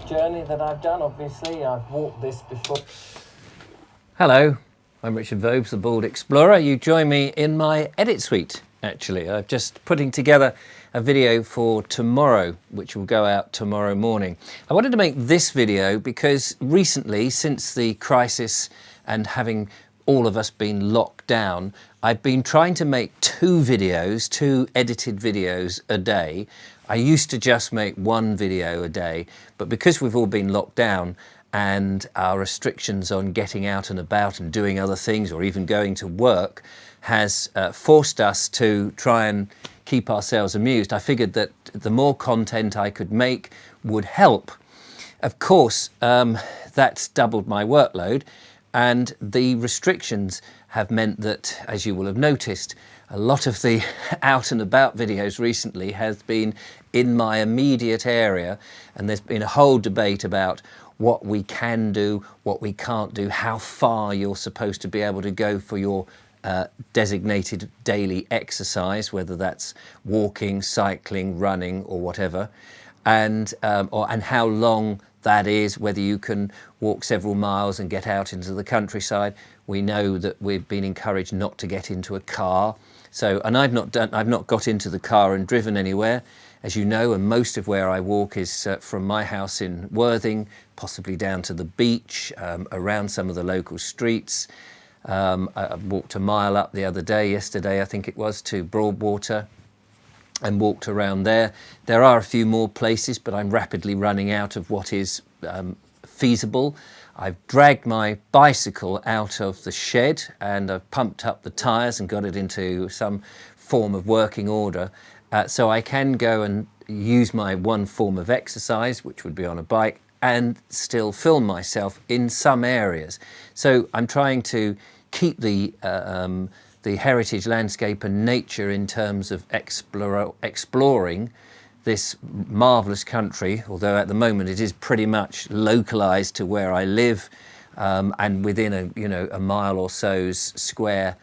journey that I've done. Obviously, I've walked this before. Hello, I'm Richard Vobes, the Bald Explorer. You join me in my edit suite, actually. I'm just putting together a video for tomorrow, which will go out tomorrow morning. I wanted to make this video because recently, since the crisis and having all of us been locked down, I've been trying to make two edited videos a day. I used to just make one video a day, but because we've all been locked down and our restrictions on getting out and about and doing other things or even going to work has forced us to try and keep ourselves amused, I figured that the more content I could make would help. Of course, that's doubled my workload, and the restrictions have meant that, as you will have noticed, a lot of the out and about videos recently has been in my immediate area, and there's been a whole debate about what we can do, what we can't do, how far you're supposed to be able to go for your designated daily exercise, whether that's walking, cycling, running, or whatever, and how long that is, whether you can walk several miles and get out into the countryside. We know that we've been encouraged not to get into a car. So, and I've not got into the car and driven anywhere, as you know, and most of where I walk is from my house in Worthing, possibly down to the beach, around some of the local streets. I walked a mile up the other day, yesterday I think it was, to Broadwater, and walked around there. There are a few more places, but I'm rapidly running out of what is feasible. I've dragged my bicycle out of the shed and I've pumped up the tyres and got it into some form of working order, so I can go and use my one form of exercise, which would be on a bike, and still film myself in some areas. So I'm trying to keep the heritage landscape and nature in terms of exploring this marvellous country, although at the moment it is pretty much localised to where I live, and within a mile or so's square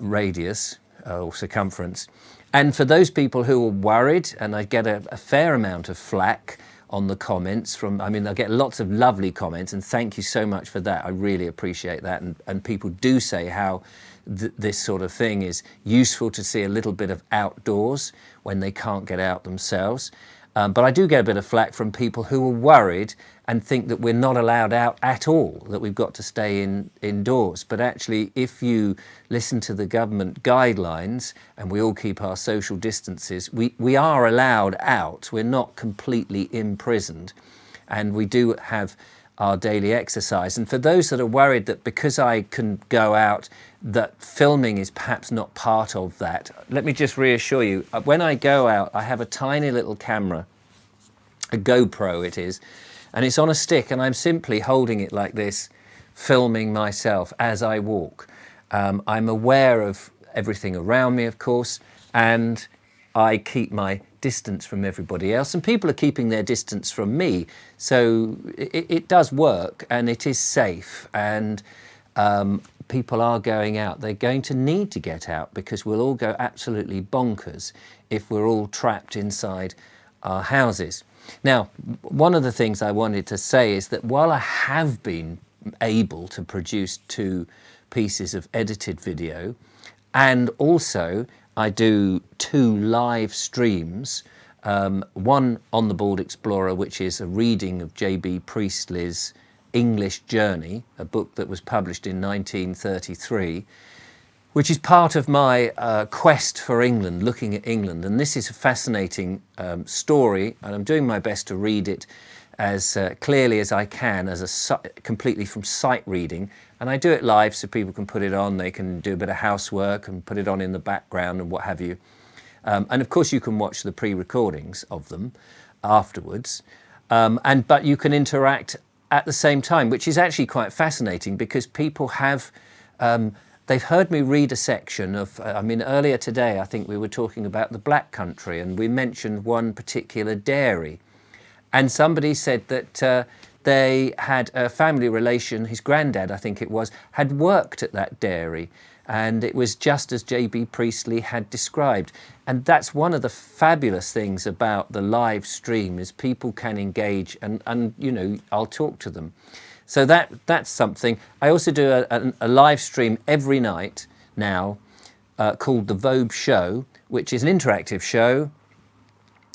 radius or circumference. And for those people who are worried, and I get a fair amount of flack on the comments I get lots of lovely comments, and thank you so much for that. I really appreciate that, and people do say how this sort of thing is useful to see a little bit of outdoors when they can't get out themselves. But I do get a bit of flack from people who are worried and think that we're not allowed out at all, that we've got to stay indoors. But actually, if you listen to the government guidelines and we all keep our social distances, we are allowed out. We're not completely imprisoned, and we do have our daily exercise. And for those that are worried that because I can go out, that filming is perhaps not part of that, let me just reassure you, when I go out, I have a tiny little camera, a GoPro it is, and it's on a stick, and I'm simply holding it like this, filming myself as I walk. I'm aware of everything around me, of course, and I keep my distance from everybody else, and people are keeping their distance from me. So it does work, and it is safe, and people are going out. They're going to need to get out because we'll all go absolutely bonkers if we're all trapped inside our houses. Now, one of the things I wanted to say is that while I have been able to produce two pieces of edited video, and also I do two live streams, one on the Bald Explorer, which is a reading of J.B. Priestley's English Journey, a book that was published in 1933, which is part of my quest for England, looking at England. And this is a fascinating story, and I'm doing my best to read it as clearly as I can, completely from sight reading. And I do it live so people can put it on, they can do a bit of housework and put it on in the background and what have you. And of course you can watch the pre-recordings of them afterwards. But you can interact at the same time, which is actually quite fascinating because people have, they've heard me read a section of, earlier today I think we were talking about the Black Country, and we mentioned one particular dairy. And somebody said that they had a family relation, his granddad I think it was, had worked at that dairy. And it was just as J.B. Priestley had described. And that's one of the fabulous things about the live stream, is people can engage and you know, I'll talk to them. So that's something. I also do a live stream every night now called The Vobes Show, which is an interactive show,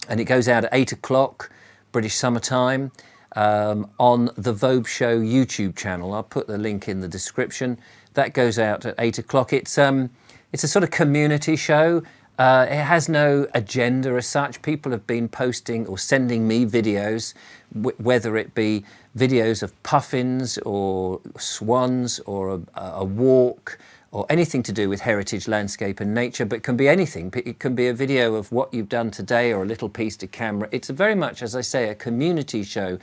and it goes out at 8 o'clock British Summer Time on the Vobes Show YouTube channel. I'll put the link in the description. That goes out at 8 o'clock. It's a sort of community show. It has no agenda as such. People have been posting or sending me videos, whether it be videos of puffins or swans or a walk or anything to do with heritage, landscape and nature, but it can be anything. It can be a video of what you've done today or a little piece to camera. It's very much, as I say, a community show,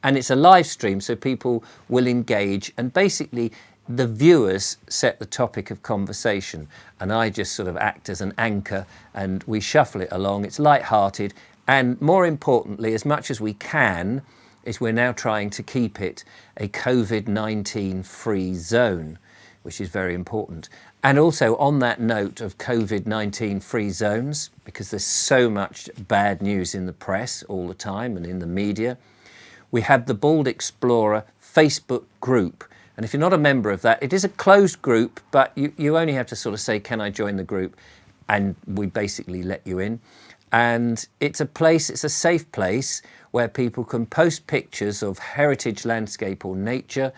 and it's a live stream, so people will engage, and basically the viewers set the topic of conversation, and I just sort of act as an anchor and we shuffle it along. It's light-hearted, and more importantly, as much as we can, is we're now trying to keep it a COVID-19 free zone, which is very important. And also on that note of COVID-19 free zones, because there's so much bad news in the press all the time and in the media, we have the Bald Explorer Facebook group. And if you're not a member of that, it is a closed group, but you only have to sort of say, can I join the group? And we basically let you in. And it's a place, it's a safe place where people can post pictures of heritage, landscape or nature,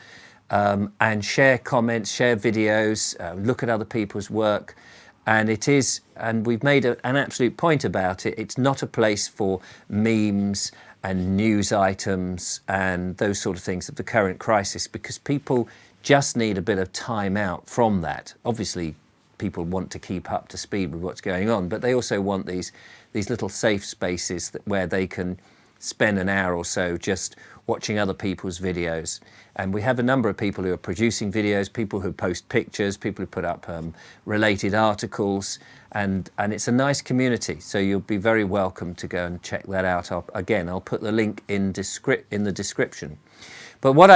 and share comments, share videos, look at other people's work. And it is, and we've made an absolute point about it, it's not a place for memes and news items and those sort of things of the current crisis, because people just need a bit of time out from that. Obviously, people want to keep up to speed with what's going on, but they also want these little safe spaces where they can spend an hour or so just watching other people's videos. And we have a number of people who are producing videos, people who post pictures, people who put up related articles, and it's a nice community. So you'll be very welcome to go and check that out. I'll put the link in the description. But what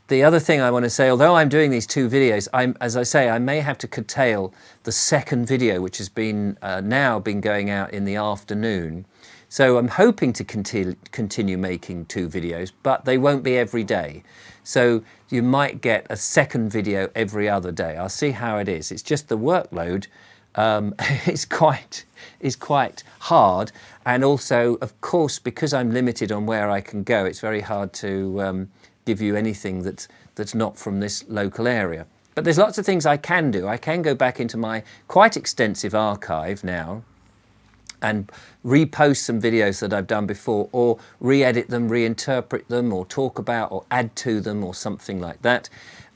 the other thing I want to say, although I'm doing these two videos, as I say, I may have to curtail the second video, which has been now been going out in the afternoon. So I'm hoping to continue making two videos, but they won't be every day. So you might get a second video every other day. I'll see how it is. It's just the workload is quite hard. And also, of course, because I'm limited on where I can go, it's very hard to give you anything that's not from this local area. But there's lots of things I can do. I can go back into my quite extensive archive now and repost some videos that I've done before, or re-edit them, reinterpret them, or talk about or add to them, or something like that.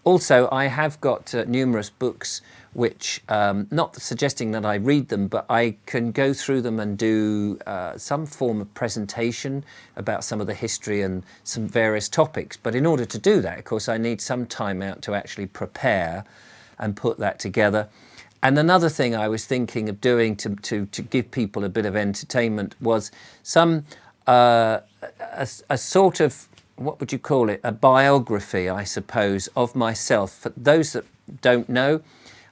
Also, I have got numerous books which, not suggesting that I read them, but I can go through them and do some form of presentation about some of the history and some various topics. But in order to do that, of course, I need some time out to actually prepare and put that together. And another thing I was thinking of doing to give people a bit of entertainment was some a sort of, what would you call it, a biography, I suppose, of myself. For those that don't know,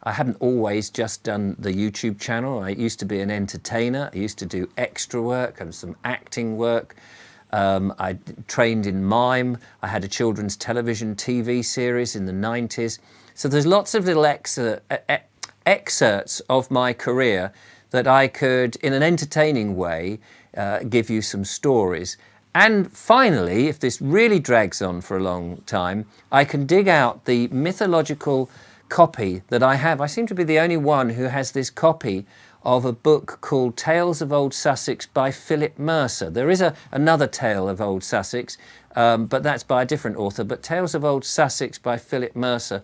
I haven't always just done the YouTube channel. I used to be an entertainer. I used to do extra work and some acting work. I trained in mime. I had a children's television TV series in the 90s. So there's lots of little excerpts of my career that I could, in an entertaining way, give you some stories. And finally, if this really drags on for a long time, I can dig out the mythological copy that I have. I seem to be the only one who has this copy of a book called Tales of Old Sussex by Philip Mercer. There is another Tale of Old Sussex, but that's by a different author. But Tales of Old Sussex by Philip Mercer,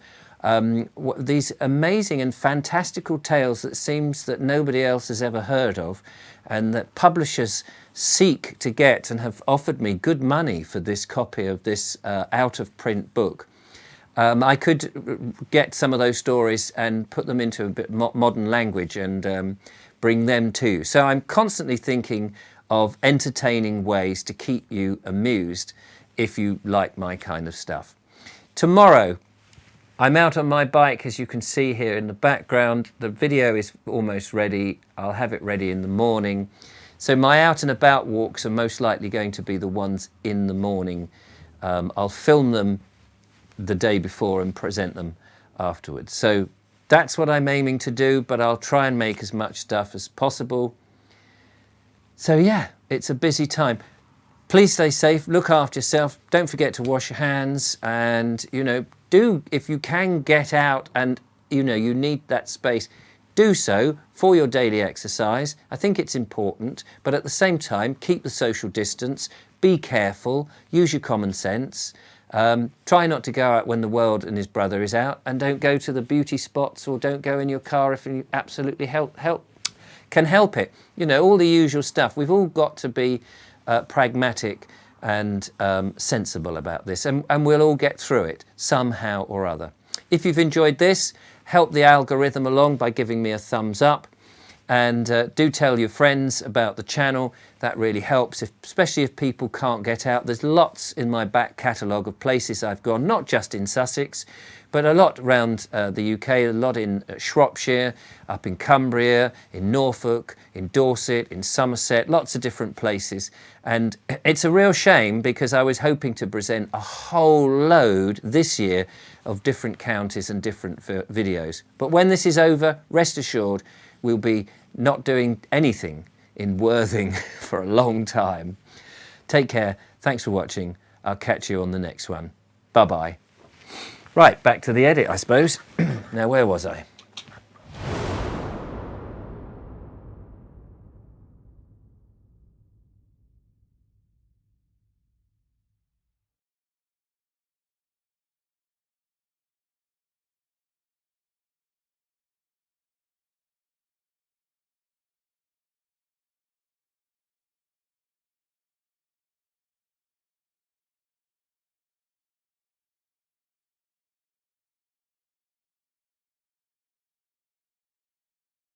these amazing and fantastical tales that seems that nobody else has ever heard of, and that publishers seek to get and have offered me good money for this copy of this out-of-print book. I could get some of those stories and put them into a bit modern language and bring them too. So I'm constantly thinking of entertaining ways to keep you amused if you like my kind of stuff. Tomorrow, I'm out on my bike, as you can see here in the background. The video is almost ready. I'll have it ready in the morning. So my out and about walks are most likely going to be the ones in the morning. I'll film them the day before and present them afterwards. So that's what I'm aiming to do, but I'll try and make as much stuff as possible. So yeah, it's a busy time. Please stay safe, look after yourself, don't forget to wash your hands, and do, if you can get out and you need that space, do so for your daily exercise. I think it's important, but at the same time, keep the social distance, be careful, use your common sense. Try not to go out when the world and his brother is out, and don't go to the beauty spots, or don't go in your car if you absolutely can help it. All the usual stuff. We've all got to be pragmatic and sensible about this, and we'll all get through it somehow or other. If you've enjoyed this, help the algorithm along by giving me a thumbs up, and do tell your friends about the channel. That really helps, especially if people can't get out. There's lots in my back catalogue of places I've gone, not just in Sussex, but a lot around the UK, a lot in Shropshire, up in Cumbria, in Norfolk, in Dorset, in Somerset, lots of different places. And it's a real shame, because I was hoping to present a whole load this year of different counties and different videos. But when this is over, rest assured, we'll be not doing anything in Worthing for a long time. Take care. Thanks for watching. I'll catch you on the next one. Bye-bye. Right, back to the edit, I suppose. Now, where was I?